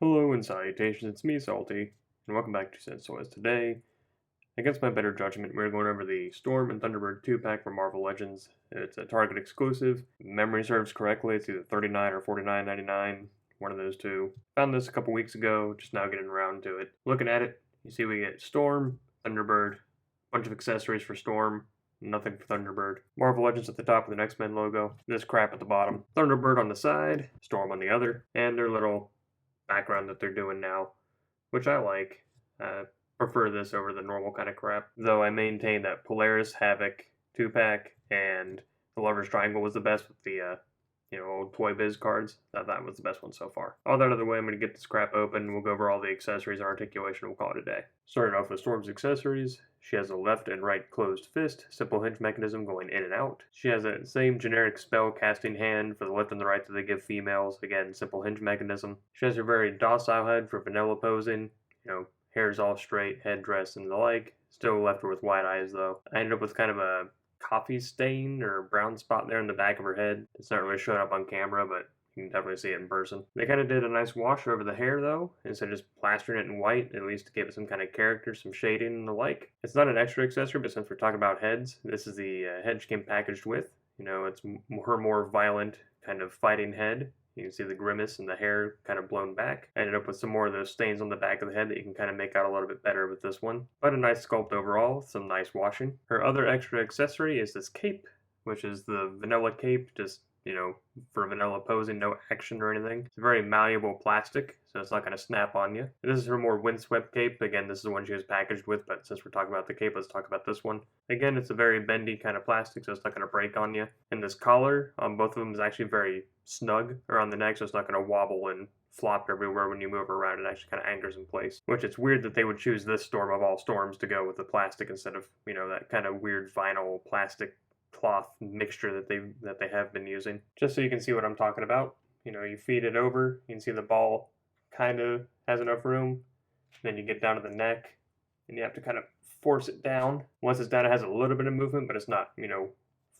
Hello and salutations, it's me, Salty, and welcome back to Sensoids. Today, against my better judgment, we're going over the Storm and Thunderbird 2-pack from Marvel Legends. It's a Target exclusive. If memory serves correctly, it's either $39 or $49.99, one of those two. Found this a couple weeks ago, just now getting around to it. Looking at it, you see we get Storm, Thunderbird, bunch of accessories for Storm, nothing for Thunderbird. Marvel Legends at the top with an X-Men logo, this crap at the bottom. Thunderbird on the side, Storm on the other, and their little background that they're doing now, which I like. Prefer this over the normal kind of crap, though I maintain that Polaris Havoc 2-pack and the Lover's Triangle was the best with the old Toy Biz cards. That was the best one so far. All that out of the way, I'm going to get this crap open. We'll go over all the accessories and articulation. We'll call it a day. Starting off with Storm's accessories, she has a left and right closed fist, simple hinge mechanism going in and out. She has that same generic spell casting hand for the left and the right that they give females. Again, simple hinge mechanism. She has her very docile head for vanilla posing. Hair's all straight, headdress and the like. Still left her with wide eyes though. I ended up with kind of a coffee stain or brown spot there in the back of her head. It's not really showing up on camera, but you can definitely see it in person. They kind of did a nice wash over the hair though, instead of just plastering it in white, at least to give it some kind of character, some shading and the like. It's not an extra accessory, but since we're talking about heads, this is the head she came packaged with. It's her more violent kind of fighting head. You can see the grimace and the hair kind of blown back. I ended up with some more of those stains on the back of the head that you can kind of make out a little bit better with this one. But a nice sculpt overall, some nice washing. Her other extra accessory is this cape, which is the vanilla cape, just, for vanilla posing, no action or anything. It's very malleable plastic, so it's not going to snap on you. This is her more windswept cape. Again, this is the one she was packaged with, but since we're talking about the cape, let's talk about this one. Again, it's a very bendy kind of plastic, so it's not going to break on you. And this collar on both of them is actually very snug around the neck, so it's not going to wobble and flop everywhere when you move around. It actually kind of anchors in place, which it's weird that they would choose this Storm of all Storms to go with the plastic instead of, that kind of weird vinyl plastic cloth mixture that they have been using. Just so you can see what I'm talking about, you feed it over, you can see the ball kind of has enough room, then you get down to the neck and you have to kind of force it down. Once it's down, it has a little bit of movement, but it's not,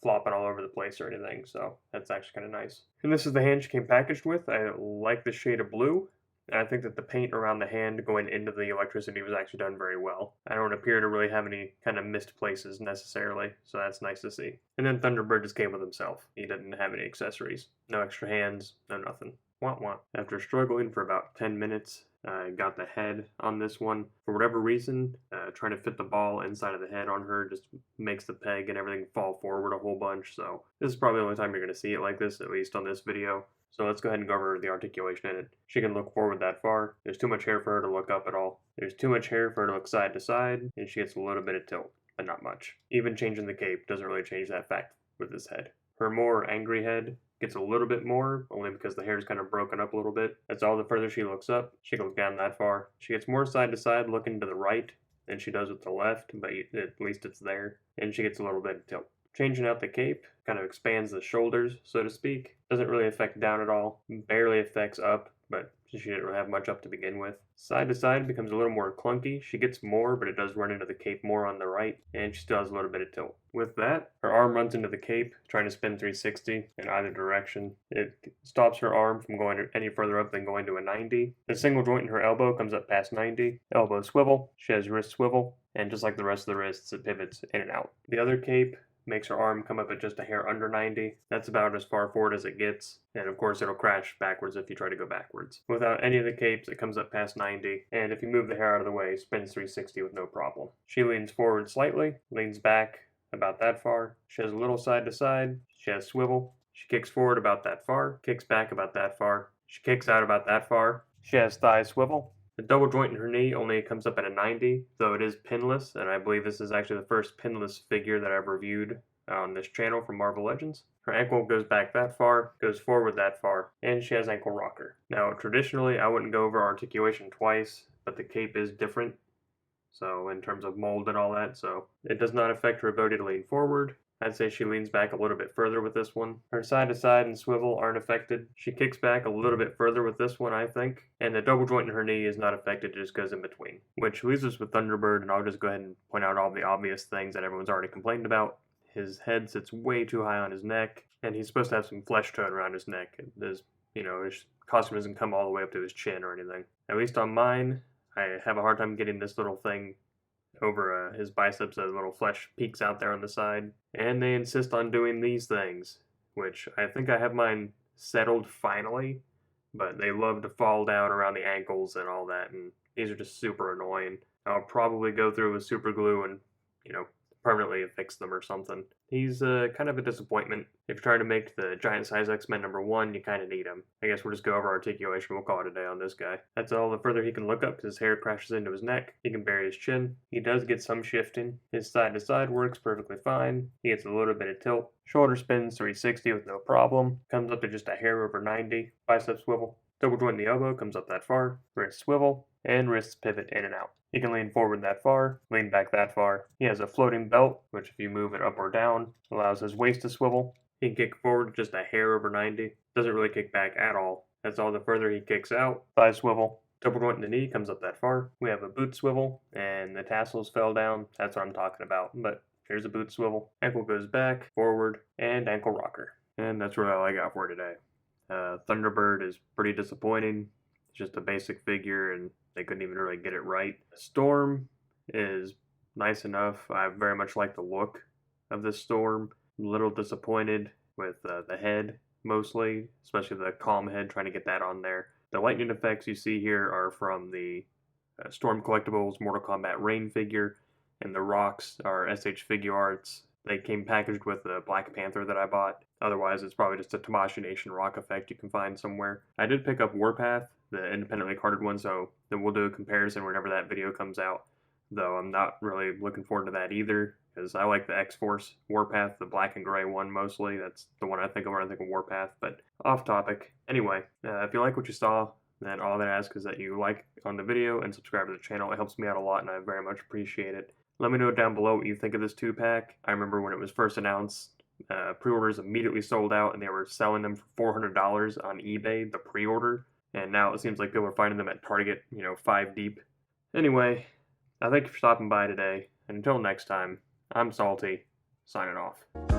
flopping all over the place or anything, so that's actually kind of nice. And this is the hand she came packaged with. I like the shade of blue, and I think that the paint around the hand going into the electricity was actually done very well. I don't appear to really have any kind of missed places necessarily, so that's nice to see. And then Thunderbird just came with himself. He didn't have any accessories. No extra hands, no nothing. Wah wah. After struggling for about 10 minutes, I got the head on this one. For whatever reason, trying to fit the ball inside of the head on her just makes the peg and everything fall forward a whole bunch, so this is probably the only time you're going to see it like this, at least on this video. So let's go ahead and go over the articulation in it. She can look forward that far. There's too much hair for her to look up at all. There's too much hair for her to look side to side, and she gets a little bit of tilt, but not much. Even changing the cape doesn't really change that fact with this head. Her more angry head gets a little bit more, only because the hair is kind of broken up a little bit. That's all the further she looks up. She can look down that far. She gets more side to side looking to the right than she does with the left, but at least it's there. And she gets a little bit of tilt. Changing out the cape kind of expands the shoulders, so to speak. Doesn't really affect down at all. Barely affects up, but she didn't really have much up to begin with. Side to side becomes a little more clunky. She gets more, but it does run into the cape more on the right, and she still has a little bit of tilt. With that, her arm runs into the cape, trying to spin 360 in either direction. It stops her arm from going any further up than going to a 90. The single joint in her elbow comes up past 90. Elbow swivel. She has wrist swivel, and just like the rest of the wrists, it pivots in and out. The other cape makes her arm come up at just a hair under 90. That's about as far forward as it gets, and of course it'll crash backwards if you try to go backwards. Without any of the capes, it comes up past 90, and if you move the hair out of the way, spins 360 with no problem. She leans forward slightly, leans back about that far. She has a little side to side. She has swivel. She kicks forward about that far, kicks back about that far. She kicks out about that far. She has thigh swivel. The double joint in her knee only comes up at a 90, though it is pinless, and I believe this is actually the first pinless figure that I've reviewed on this channel from Marvel Legends. Her ankle goes back that far, goes forward that far, and she has ankle rocker. Now, traditionally, I wouldn't go over articulation twice, but the cape is different, so in terms of mold and all that, so it does not affect her ability to lean forward. I'd say she leans back a little bit further with this one. Her side to side and swivel aren't affected. She kicks back a little bit further with this one, I think. And the double joint in her knee is not affected, it just goes in between. Which leaves us with Thunderbird, and I'll just go ahead and point out all the obvious things that everyone's already complained about. His head sits way too high on his neck, and he's supposed to have some flesh tone around his neck. There's you know, his costume doesn't come all the way up to his chin or anything. At least on mine, I have a hard time getting this little thing over his biceps. A little flesh peeks out there on the side. And they insist on doing these things, which I think I have mine settled finally, but they love to fall down around the ankles and all that, and these are just super annoying. I'll probably go through with super glue and, you know, permanently fix them or something. He's kind of a disappointment. If you're trying to make the giant size X-Men #1, you kind of need him. I guess we'll just go over articulation. We'll call it a day on this guy. That's all the further he can look up because his hair crashes into his neck. He can bury his chin. He does get some shifting. His side to side works perfectly fine. He gets a little bit of tilt. Shoulder spins 360 with no problem. Comes up to just a hair over 90. Bicep swivel. Double joint in the elbow comes up that far. Wrist swivel. And wrists pivot in and out. He can lean forward that far, lean back that far. He has a floating belt, which if you move it up or down, allows his waist to swivel. He can kick forward just a hair over 90. Doesn't really kick back at all. That's all the further he kicks out. Thigh swivel. Double joint in the knee comes up that far. We have a boot swivel, and the tassels fell down. That's what I'm talking about. But here's a boot swivel. Ankle goes back, forward, and ankle rocker. And that's really all I got for today. Thunderbird is pretty disappointing. It's just a basic figure, and they couldn't even really get it right. Storm is nice enough. I very much like the look of this Storm. I'm a little disappointed with the head, mostly, especially the calm head, trying to get that on there. The lightning effects you see here are from the Storm Collectibles Mortal Kombat Rain figure, and the rocks are SH Figuarts. They came packaged with the Black Panther that I bought. Otherwise, it's probably just a Tamashii Nation rock effect you can find somewhere. I did pick up Warpath, the independently carded one, so then we'll do a comparison whenever that video comes out. Though I'm not really looking forward to that either, because I like the X-Force Warpath, the black and gray one mostly. That's the one I think of when I think of Warpath, but off topic. Anyway, if you like what you saw, then all that I ask is that you like on the video and subscribe to the channel. It helps me out a lot, and I very much appreciate it. Let me know down below what you think of this 2-pack. I remember when it was first announced, pre-orders immediately sold out, and they were selling them for $400 on eBay, the pre-order. And now it seems like people are finding them at Target, 5 deep. Anyway, I thank you for stopping by today, and until next time, I'm Salty, signing off.